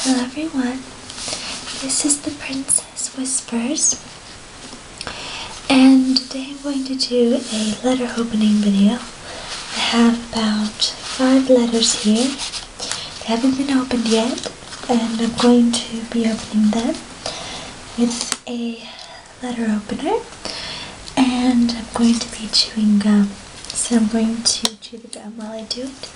Hello everyone, this is the Princess Whispers, and today I'm going to do a letter opening video. I have about 5 letters here. They haven't been opened yet, and I'm going to be opening them with a letter opener, and I'm going to be chewing gum, so I'm going to chew the gum while I do it.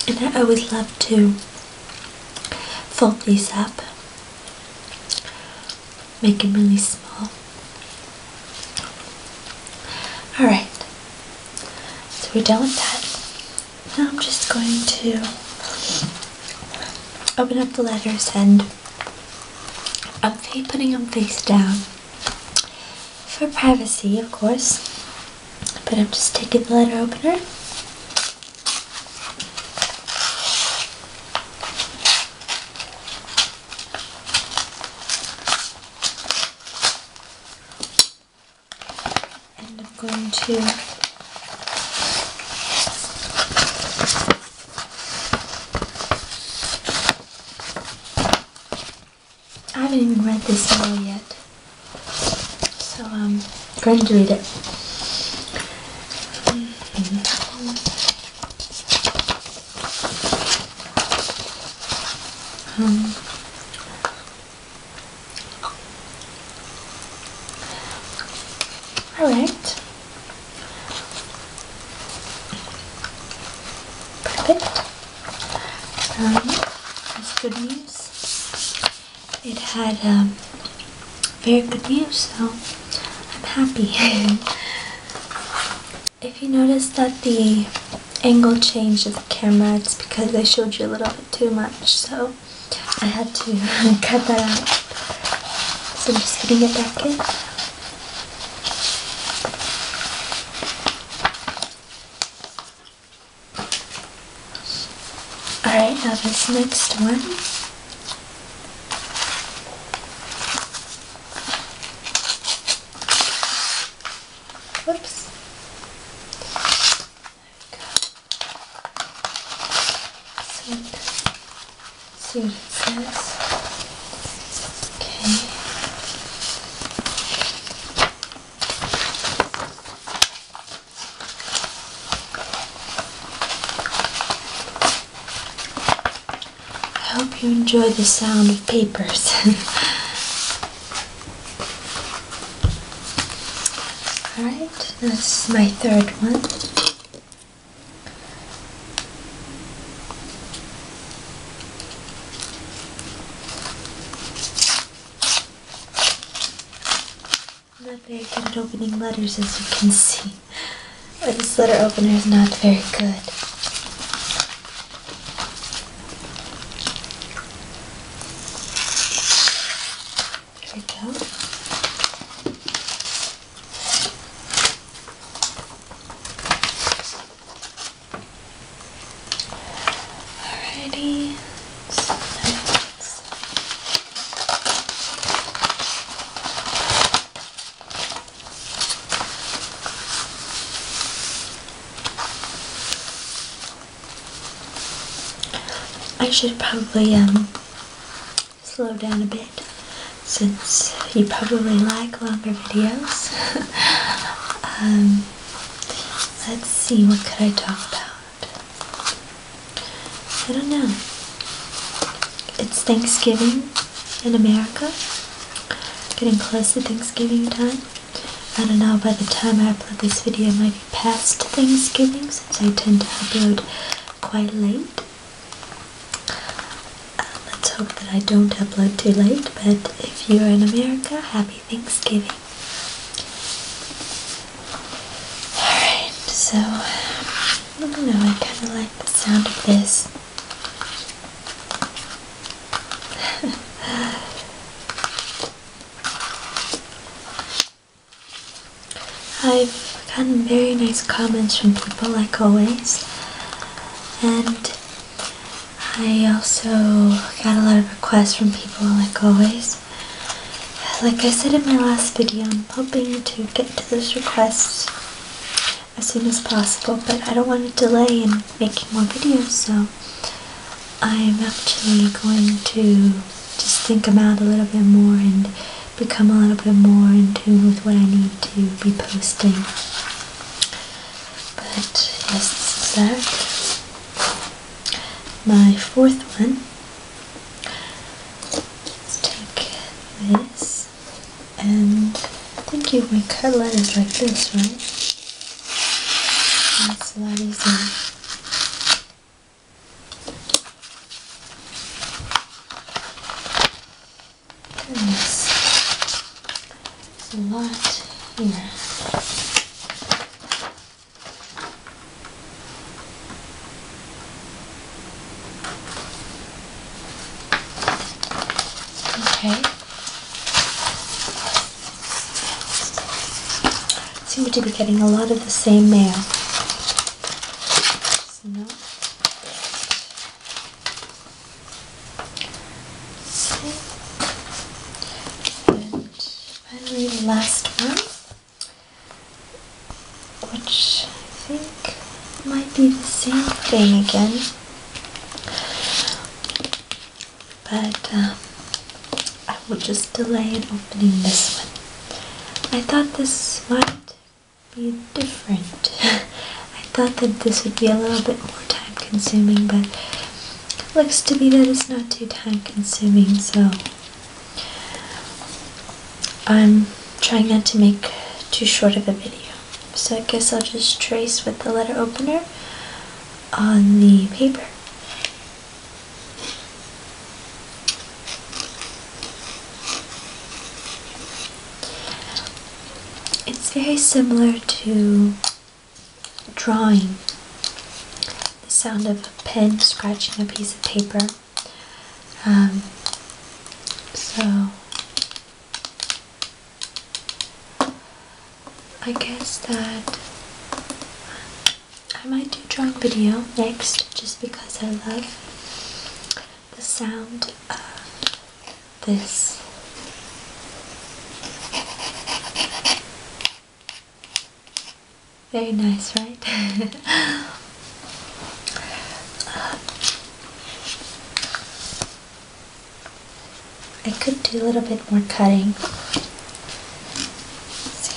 And I always love to fold these up, make them really small. Alright, so we're done with that. Now I'm just going to open up the letters, and I'm putting them face down for privacy, of course, but I'm just taking the letter opener. Going to I haven't even read this all yet, so I'm going to read it. All right. That's good news. It had very good news, so I'm happy. If you notice that the angle changed of the camera, it's because I showed you a little bit too much, so I had to cut that out. So I'm just putting it back in. Alright, now this next one. Whoops. There we go. See what it says. Okay. I hope you enjoy the sound of papers. Alright, this is my third one. I'm not very good at opening letters, as you can see. Or this letter opener is not very good. There we go. Alrighty. So next. I should probably slow down a bit, since you probably like longer videos. Let's see, what could I talk about? I don't know. It's Thanksgiving in America. Getting close to Thanksgiving time. I don't know, by the time I upload this video it might be past Thanksgiving, since I tend to upload quite late. Let's hope that I don't upload too late, but if you're in America, happy Thanksgiving. Alright, so I don't know, I kind of like the sound of this. I've gotten very nice comments from people, like always, and I also got a lot of requests from people, like always. Like I said in my last video, I'm hoping to get to those requests as soon as possible, but I don't want to delay in making more videos, so I'm actually going to just think them out a little bit more and become a little bit more in tune with what I need to be posting. But yes, this is that. My fourth one. Let's take this, and I think you may cut letters like this, right? That's a lot easier. Goodness, there's a lot here. Okay. Seem to be getting a lot of the same mail. No. Okay. And finally the last one, which I think might be the same thing again. But I will just delay in opening this one. I thought this might be different. I thought that this would be a little bit more time consuming, but it looks to be that it's not too time consuming, so I'm trying not to make too short of a video. So I guess I'll just trace with the letter opener on the paper. It's very similar to drawing, the sound of a pen scratching a piece of paper. So I guess that I might do a drawing video next, just because I love the sound of this. Very nice, right? I could do a little bit more cutting. Let's see.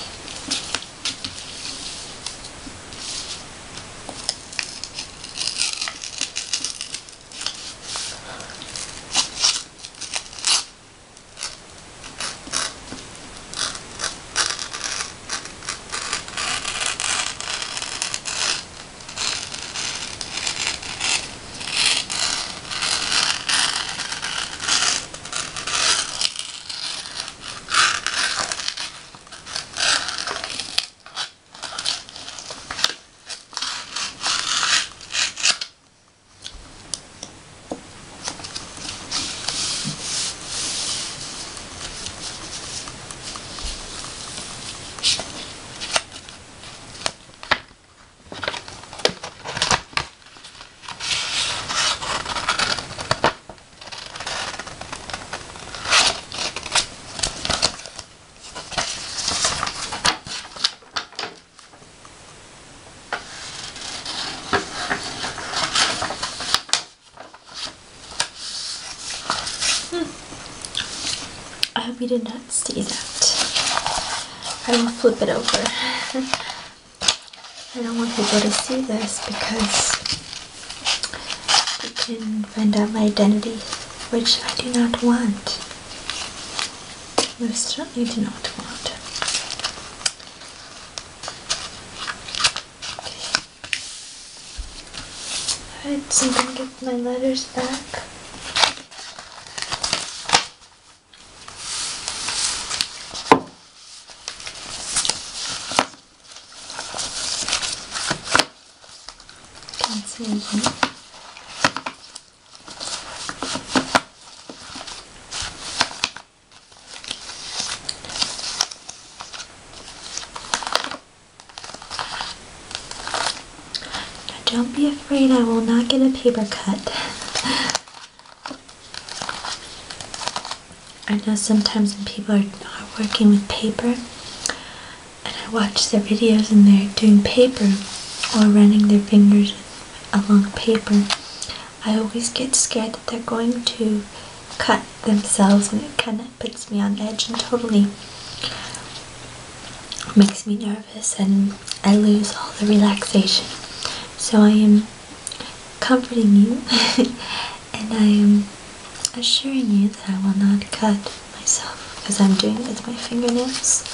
I hope you did not see that. I will flip it over. I don't want people to see this because they can find out my identity, which I do not want. You certainly do not want. Okay. Alright, so I'm going to get my letters back. don't be afraid, I will not get a paper cut. I know sometimes when people are working with paper, and I watch their videos and they're doing paper or running their fingers along paper, I always get scared that they're going to cut themselves, and it kind of puts me on edge and totally makes me nervous, and I lose all the relaxation. So I am comforting you and I am assuring you that I will not cut myself, because I'm doing it with my fingernails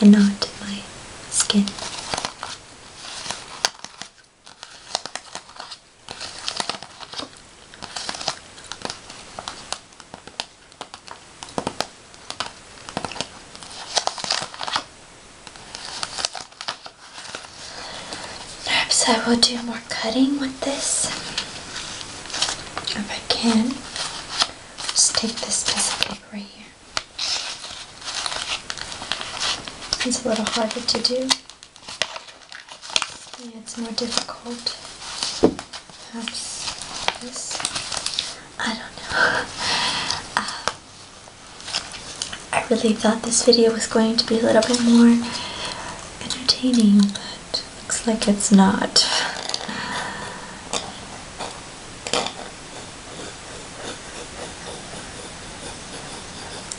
and not my skin. Perhaps I will do more cutting with this, if I can. Just take this piece of paper right here. It's a little harder to do. Yeah, it's more difficult. Perhaps this. I don't know. I really thought this video was going to be a little bit more entertaining, but looks like it's not.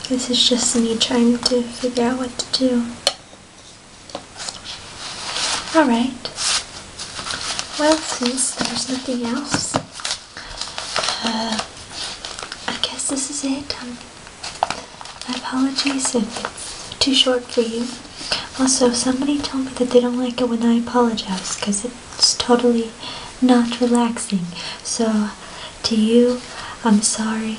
This is just me trying to figure out what to do. Alright. Well, since there's nothing else, I guess this is it. My apologies if it's too short for you. Also, somebody told me that they don't like it when I apologize because it's totally not relaxing. So, to you, I'm sorry.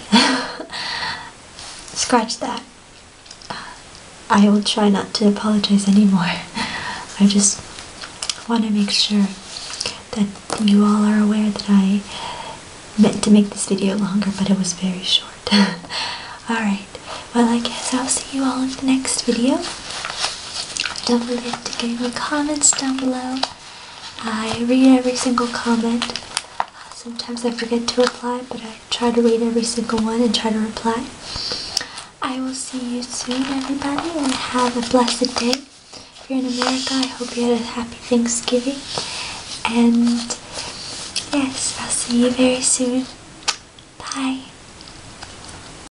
Scratch that. I will try not to apologize anymore. I just want to make sure that you all are aware that I meant to make this video longer, but it was very short. Alright, well, I guess I'll see you all in the next video. Don't forget to give me comments down below. I read every single comment. Sometimes I forget to reply, but I try to read every single one and try to reply. I will see you soon, everybody, and have a blessed day. If you're in America, I hope you had a happy Thanksgiving. And yes, I'll see you very soon. Bye.